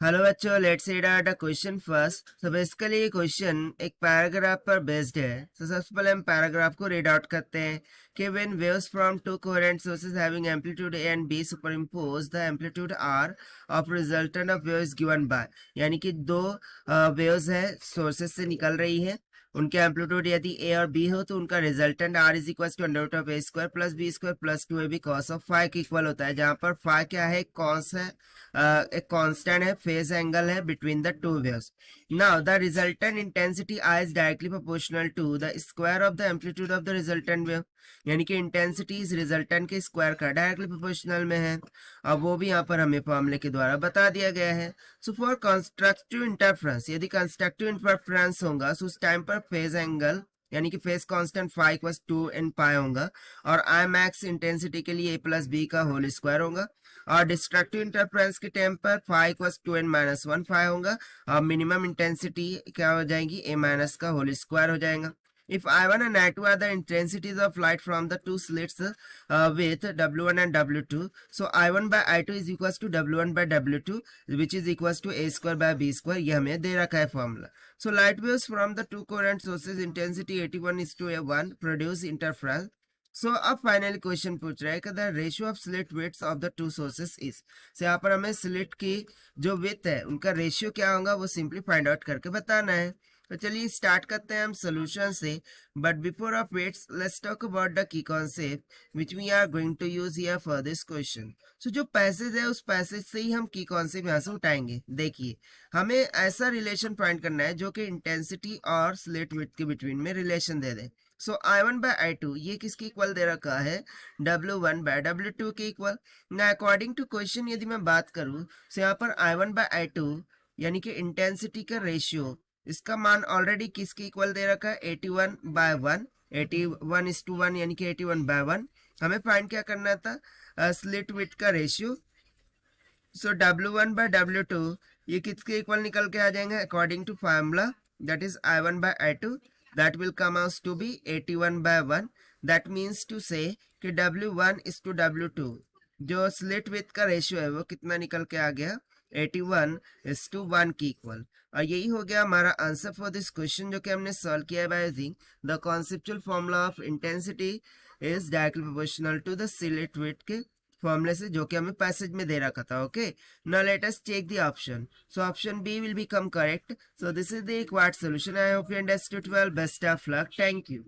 Hello बच्चों, let's read out a question first. So basically ये question एक paragraph पर बेस्ड है। सबसे पहले हम पैराग्राफ को रीड आउट करते हैं कि when waves from two coherent sources having amplitude A and B superimpose the amplitude R of resultant of waves given by, यानी कि दो वेव्स है सोर्सेज से निकल रही है, उनके एम्पलीट्यूड यदि ए और बी हो तो उनका resultant R is equal to under root of A square plus B square plus 2ab cos of phi के इक्वल होता है, जहां पर फाई क्या है, कॉस है, एक कांस्टेंट है, फेज एंगल है between the two waves. Now the resultant intensity I is directly proportional to the square of the amplitude of the resultant wave, यानी कि इंटेंसिटी इस रिजल्टेंट के स्क्वायर का डायरेक्टली प्रोपोर्शनल में है। अब वो भी यहाँ पर हमें फॉर्मूले के द्वारा बता दिया गया है। सो फॉर कंस्ट्रक्टिव इंटरफेरेंस, यदि कंस्ट्रक्टिव इंटरफेरेंस होगा तो उस टाइम पर फेज एंगल यानी कि phase constant phi equals 2 n pi होगा, और आई मैक्स इंटेंसिटी के लिए ए प्लस बी का होल स्क्वायर होगा, और डिस्ट्रक्टिव इंटरफेरेंस के टाइम पर phi equals 2 n minus 1 phi होगा, और मिनिमम इंटेंसिटी क्या हो जाएगी, ए माइनस का होल स्क्वायर हो जाएगा। If I1 and I2 are the intensities of light from the two slits with W1 and W2, so I1 by I2 is equals to W1 by W2, which is equals to A square by B square। ये हमें दे रखा है formula. So light waves from the two coherent sources intensity 81 is to A1 produce interference। सो अब finally question पूछ रहा है कि the ratio of slit width of the two sources is. से यहाँ पर हमें स्लिट की जो विड्थ है उनका रेशियो क्या होगा वो सिंपली फाइंड आउट करके बताना है। तो चलिए स्टार्ट करते हैं हम सोल्यूशन से, but before of its let's talk about the key concept which we are going to use here for this question. So जो पैसेज है उस पैसेज से ही हम की कॉन्सेप्ट यहाँ से उठाएंगे। देखिए, हमें ऐसा रिलेशन फाइंड करना है जो कि इंटेंसिटी और स्लिट विड्थ के बिटवीन में relation they they. So I1 by I2 ये किसके इक्वल दे रखा है, W1 बाय W2 के इक्वल ना। अकॉर्डिंग टू क्वेश्चन यदि मैं बात करूं तो यहाँ पर I1 बाय I2 यानी कि इंटेंसिटी का रेशियो, इसका मान ऑलरेडी किसके इक्वल दे रखा है, 81 बाय 1, 81:1 यानी कि 81 बाय 1। हमें फाइंड क्या करना था, स्लिट विड्थ का ratio. So W1 by W2 ये किसके इक्वल निकल के आ जाएंगे according to formula, that is I1 by I2, that will come out to be 81 by 1। that means to say कि W1 is to W2 जो slit with का ratio है वो कितना निकल के आ गया, 81 is to 1 की इक्वल। और यही हो गया हमारा आंसर फॉर दिस क्वेश्चन जो कि हमने सॉल्व किया है by using the conceptual formula of intensity is directly proportional to the slit width के फॉर्मूले से, जो कि हमें पैसेज में दे रखा था। Okay, now let us check the option. So option B will become correct. So this is the required solution. I hope you understood well. Best of luck. Thank you.